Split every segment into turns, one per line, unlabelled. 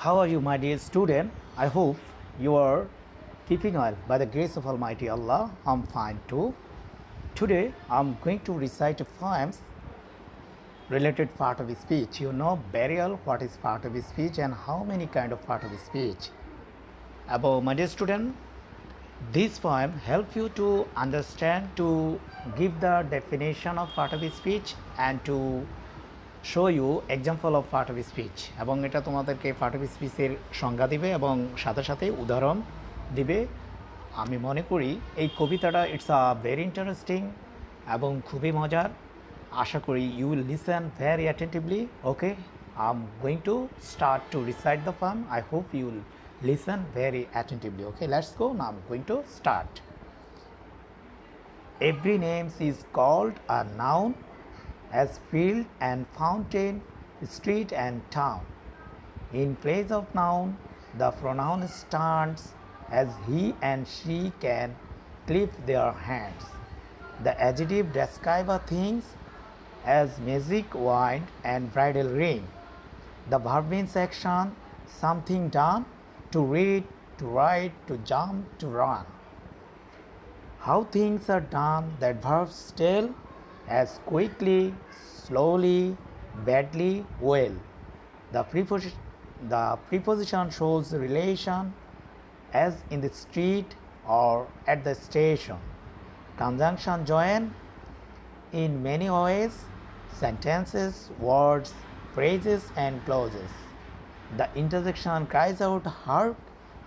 How are you, my dear student? I hope you are keeping well by the grace of Almighty Allah. I'm fine too. Today, I'm going to recite poems related part of speech. You know very well what is part of speech and how many kind of part of speech. About my dear student, this poem help you to understand, to give the definition of part of speech and to show you example of part of speech এবং এটা তোমাদেরকে part of স্পিচের সংজ্ঞা দিবে এবং সাথে সাথে উদাহরণ দিবে। আমি মনে করি এই কবিতাটা ইটস আ ভেরি ইন্টারেস্টিং এবং খুবই মজার। আশা করি you will listen very attentively. Okay, I am going to start to recite the poem. I hope you will listen very attentively. Okay, let's go. Now I'm going to start. Every name is called a noun, as field and fountain, street and town. In place of noun, the pronoun stands, as he and she can clap their hands. The adjective describe a things, as magic wand and bridal ring. The verb in section, something done, to read, to write, to jump, to run. How things are done, that verbs tell, as quickly, slowly, badly, well. The preposition shows relation, as in the street or at the station. Conjunction join in many ways, sentences, words, phrases and clauses. The interjection cries out, "Hark!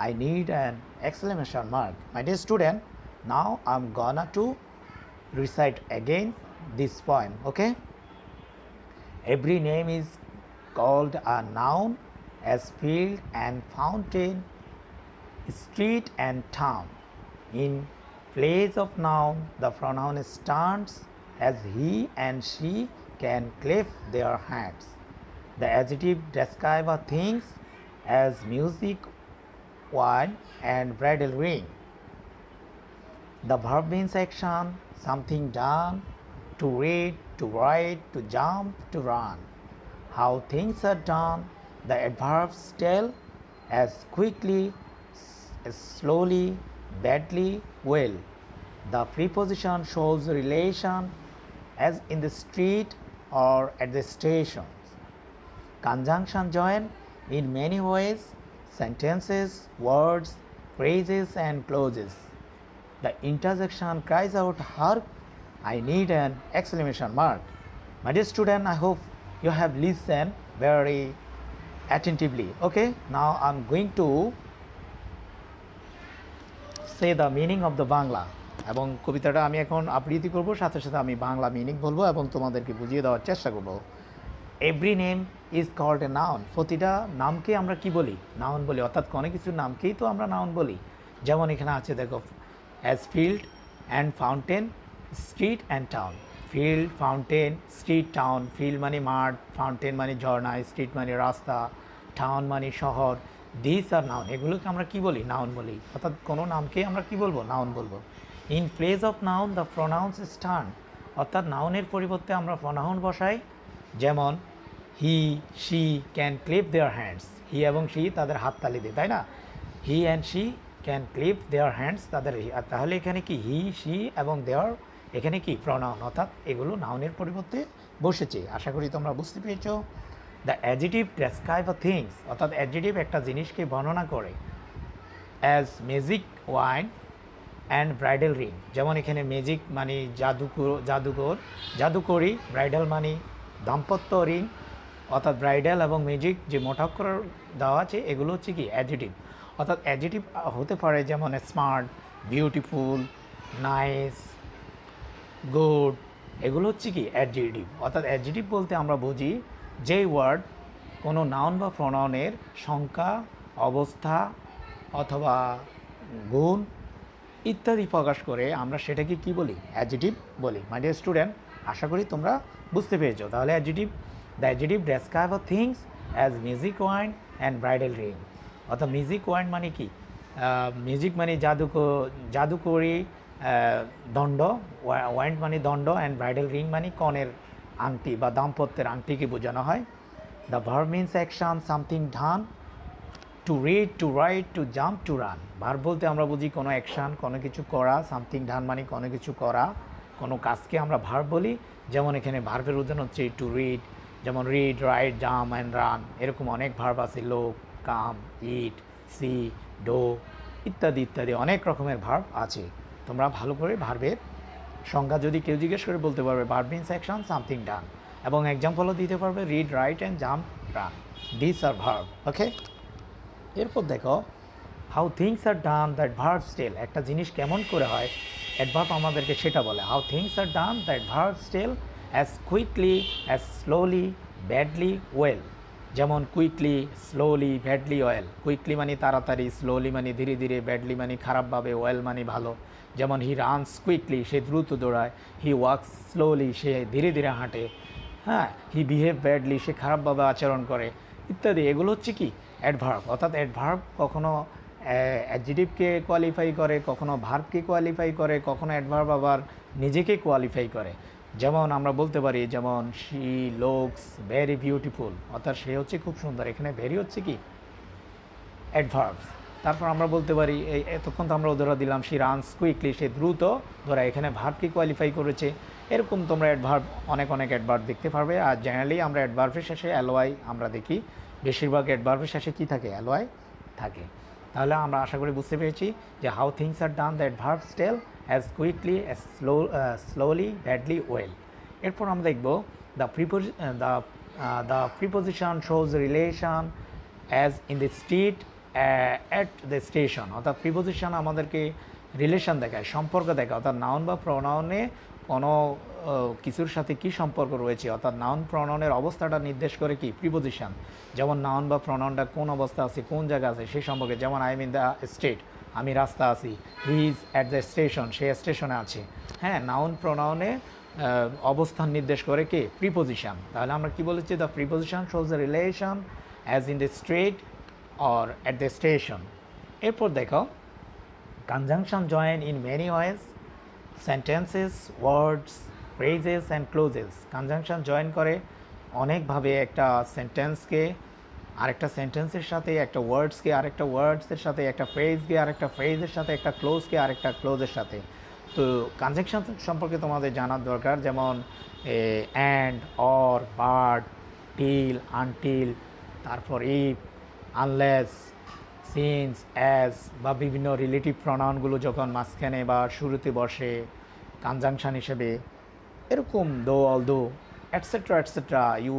I need an exclamation mark." My dear student, now I'm gonna to recite again this poem. Okay, every name is called a noun, as field and fountain, street and town. In place of noun, the pronoun stands, as he and she can clap their hands. The adjective describe a things, as music, wine and bridal ring. The verb in section, something done, to read, to write, to jump, to run. How things are done, the adverbs tell, as quickly, as slowly, badly, well. The preposition shows relation, as in the street or at the station. Conjunction join in many ways, sentences, words, phrases and clauses. The interjection cries out, "Hark! I need an exclamation mark." My dear student, I hope you have listened very attentively. Okay, now I'm going to say the meaning of the Bangla. এবং কবিতাটা আমি এখন আবৃত্তি করব, সাথে সাথে আমি Bangla meaning বলবো এবং তোমাদেরকে বুঝিয়ে দেওয়ার চেষ্টা করব। Every name is called a noun. প্রতিটা নামকে আমরা কি বলি? নাউন বলি, অর্থাৎ কোনো কিছুর নামকেই তো আমরা নাউন বলি। যেমন এখানে আছে দেখো, as field and fountain, street and town. Field, fountain, street, town. Field মানে মাঠ, ফাউন্টেন মানে ঝর্ণা, স্ট্রিট মানে রাস্তা, টাউন মানে শহর। দিস আর নাউন, এগুলোকে আমরা কি বলি? নাউন বলি। অর্থাৎ কোনো নামকে আমরা কি বলবো? নাউন বলবো। In place of noun the pronouns stand, অর্থাৎ নাউনের পরিবর্তে আমরা প্রোনাউন বসাই। যেমন he, she can clip their hands. He এবং শি তাদের হাততালি দেয়, তাই না? He and she can clip their hands, তাদের। তাহলে এখানে কি হি, শি এবং দেয়ার, এখানে কি প্রোনাউন, অর্থাৎ এগুলো নাউনের পরিবর্তে বসেছে। আশা করি তোমরা বুঝতে পেরেছো। The adjective describe a things, অর্থাৎ অ্যাডজেটিভ একটা জিনিসকে বর্ণনা করে। As magic wine and bridal ring, যেমন এখানে ম্যাজিক মানে জাদুকরি, ব্রাইডাল মানে দাম্পত্য, রিং অর্থাৎ ব্রাইডাল এবং ম্যাজিক যে মোটাক্ষর দেওয়া আছে, এগুলো হচ্ছে কি অ্যাডজেটিভ। অর্থাৎ অ্যাডজেটিভ হতে পারে যেমন স্মার্ট, বিউটিফুল, নাইস, গুড, এগুলো হচ্ছে কি অ্যাডজেটিভ। অর্থাৎ অ্যাডজেটিভ বলতে আমরা বুঝি যেই ওয়ার্ড কোনো নাউন বা প্রোনাউনের সংখ্যা, অবস্থা অথবা গুণ ইত্যাদি প্রকাশ করে, আমরা সেটাকে কি বলি? অ্যাডজেটিভ বলি। মাই ডিয়ার স্টুডেন্ট, আশা করি তোমরা বুঝতে পেরেছো। তাহলে adjective, the adjective describe a things as music wine and bridal ring. অর্থাৎ মিউজিক ওয়াইন মানে কি? মিউজিক মানে জাদুকরি, দণ্ড, ওয়াইন্ড মানে দণ্ড, অ্যান্ড ব্রাইডাল রিং মানে কনের আংটি বা দাম্পত্যের আংটিকে বোঝানো হয়। The verb means action, something done, to read, to write, to jump, to run. Verb বলতে আমরা বুঝি কোনো অ্যাকশান, কোনো কিছু করা, সামথিং ডান মানে কোনো কিছু করা, কোনো কাজকে আমরা ভার্ব বলি। যেমন এখানে ভার্বের উদাহরণ হচ্ছে টু রিড, যেমন read, right, jump and run. এরকম অনেক ভার্ব আছে, লোক, কাম, ইট, সি, ডো ইত্যাদি ইত্যাদি অনেক রকমের ভার্ব আছে। তোমরা ভালো করে ভার্বের সংজ্ঞা যদি কেউ জিজ্ঞেস করে বলতে পারবে verb means action, something done, এবং এক্সাম্পলও দিতে পারবে read, write and jump, run, this are verb. Okay, এরপর দেখো how things are done that verb স্টেল। একটা জিনিস কেমন করে হয় অ্যাডভার্ব আমাদেরকে সেটা বলে। How things are done that verb স্টেল as quickly, as slowly, badly, well. যেমন quickly, slowly, badly, well. Quickly মানে তাড়াতাড়ি, স্লোলি মানে ধীরে ধীরে, ব্যাডলি মানে খারাপভাবে, ওয়েল মানে ভালো। যেমন হি রানস কুইকলি, সে দ্রুত দৌড়ায়। হি ওয়াকস স্লোলি, সে ধীরে ধীরে হাঁটে। হ্যাঁ, হি বিহেভ ব্যাডলি, সে খারাপভাবে আচরণ করে ইত্যাদি। এগুলো হচ্ছে কি অ্যাডভার্ব। অর্থাৎ অ্যাডভার্ব কখনো অ্যাডজেক্টিভকে কোয়ালিফাই করে, কখনো ভার্বকে কোয়ালিফাই করে, কখনো অ্যাডভার্ব আবার নিজেকে কোয়ালিফাই করে। যেমন আমরা বলতে পারি, যেমন শি লুকস ভেরি বিউটিফুল, অর্থাৎ সে হচ্ছে খুব সুন্দর। এখানে ভেরি হচ্ছে কি অ্যাডভার্বস। তারপর আমরা বলতে পারি, এই এতক্ষণ তো আমরা উদাহরণ দিলাম শি রানস কুইকলি, সে দ্রুত, ধরা এখানে ভার্বকে কোয়ালিফাই করেছে। এরকম তোমরা অ্যাডভার্ব অনেক অনেক অ্যাডভার্ব দেখতে পারবে। আর জেনারেলি আমরা অ্যাডভার্বের শেষে অ্যালওয়াই আমরা দেখি, বেশিরভাগ অ্যাডভার্বের শেষে কী থাকে, অ্যালওয়াই থাকে। তাহলে আমরা আশা করি বুঝতে পেরেছি যে how things are done that verb স্টেল as quickly, as slowly, badly, well. এরপর আমরা দেখব the preposition shows relation as in the street, at the station. অর্থাৎ প্রিপোজিশন আমাদেরকে রিলেশন দেখায়, সম্পর্ক দেখায়। অর্থাৎ নাউন বা প্রনাউনে কোনো কিছুর সাথে কি সম্পর্ক রয়েছে, অর্থাৎ নাউন প্রনাউনের অবস্থাটা নির্দেশ করে কি প্রিপোজিশন। যেমন নাউন বা প্রনাউনটা কোন অবস্থা আছে, কোন জায়গা আছে সেই সম্পর্কে। যেমন I am in the state, আমি রাস্তা আছি। He is at the station, সে স্টেশনে আছে। হ্যাঁ, নাউন প্রনাউনে অবস্থান নির্দেশ করে কে প্রিপোজিশন। তাহলে আমরা কি বলেছি, the preposition shows the relation as in the street or at the station. এরপর দেখো conjunction join in many ways, sentences, words, phrases and clauses. Conjunction join করে অনেকভাবে, একটা সেন্টেন্সকে আরেকটা সেন্টেন্সের সাথে, একটা ওয়ার্ডসকে আরেকটা ওয়ার্ডসের সাথে, একটা ফ্রেজকে আরেকটা ফ্রেজের সাথে, একটা ক্লোজকে আরেকটা ক্লোজের সাথে। তো কনজাংশন সম্পর্কে তোমাদের জানার দরকার। যেমন and, or, but, till, until, তারপর ইফ, আনলেস, সিন্স, অ্যাজ বা বিভিন্ন রিলেটিভ প্রনাউনগুলো যখন মাঝখানে বা শুরুতে বসে কনজাংশন হিসেবে, এরকম though, although, etcetera etcetera, you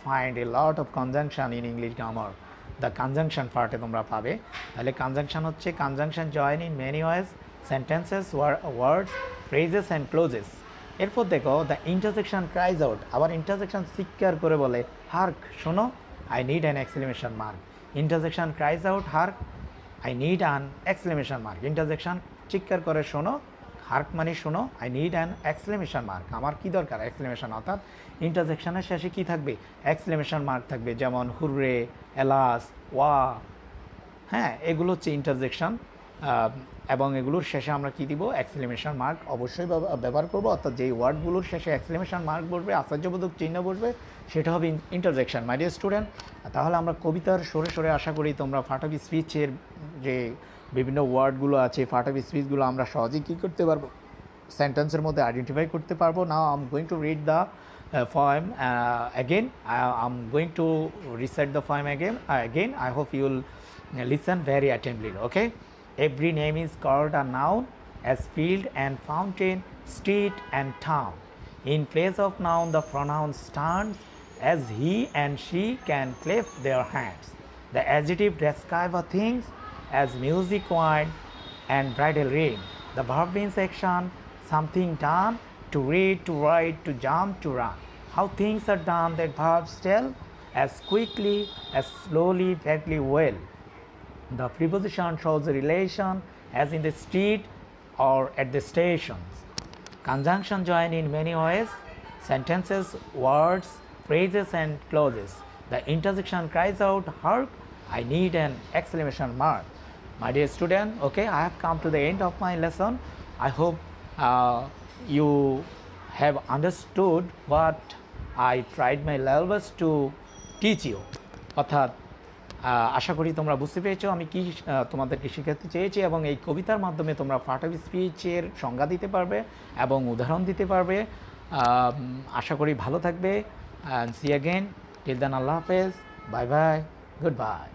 find a lot of conjunction in English grammar. The conjunction পার্টে তোমরা পাবে। তাহলে কনজাংশন হচ্ছে conjunction join in many ways, sentences, words, phrases and clauses. এরপর দেখো দ্য ইন্টারসেকশন ক্রাইজ আউট। আবার ইন্টারসেকশন চিৎকার করে বলে, হার্ক শোনো, I need an exclamation mark. Intersection cries out, hark, I need an exclamation mark. Intersection চিৎকার করে শোনো, হার্ক মানে শোনো, I need an exclamation mark, আমার কী দরকার এক্সক্লেমেশন। অর্থাৎ ইন্টারসেকশনের শেষে কী থাকবে, এক্সক্লেমেশন মার্ক থাকবে। যেমন হুররে, এলাস, ওয়া। হ্যাঁ, এগুলো হচ্ছে ইন্টারজেকশন, এবং এগুলোর শেষে আমরা কী দিব, এক্সক্লেমেশন মার্ক অবশ্যই ব্যবহার করবো। অর্থাৎ যেই ওয়ার্ডগুলোর শেষে এক্সক্লেমেশন মার্ক বসবে, আশ্চর্যবোধক চিহ্ন বসবে, সেটা হবে ইন্টারজেকশন। মাই ডিয়ার স্টুডেন্ট, তাহলে আমরা কবিতার সরে সরে আশা করি তোমরা পার্ট অফ স্পিচের যে বিভিন্ন ওয়ার্ডগুলো আছে, পার্ট অফ স্পিচগুলো আমরা সহজেই কী করতে পারবো, সেন্টেন্সের মধ্যে আইডেন্টিফাই করতে পারবো। Now I am going to read the poem again. I'm going to recite the poem again. I hope you will listen very attentively. Okay. Every name is called a noun, as field and fountain, street and town. In place of noun, the pronoun stands, as he and she can clap their hands. The adjective describe a things, as music, wine, and bridal ring. The verb means action, something done, to read, to write, to jump, to run. How things are done, that verbs tell, as quickly, as slowly, badly, well. The preposition shows a relation, as in the street or at the stations. Conjunction join in many ways, sentences, words, phrases and clauses. The intersection cries out, hark, I need an exclamation mark. My dear student, okay, I have come to the end of my lesson. I hope you have understood what I tried my level best to teach you. অর্থাৎ আশা করি তোমরা বুঝতে পেরেছো আমি কি তোমাদেরকে শেখাতে চেয়েছি, এবং এই কবিতার মাধ্যমে তোমরা পার্ট অফ স্পিচের সংজ্ঞা দিতে পারবে এবং উদাহরণ দিতে পারবে। আশা করি ভালো থাকবে। সি অ্যাগেন, টিল দেন আল্লাহ হাফেজ, বাই বাই, গুড বাই।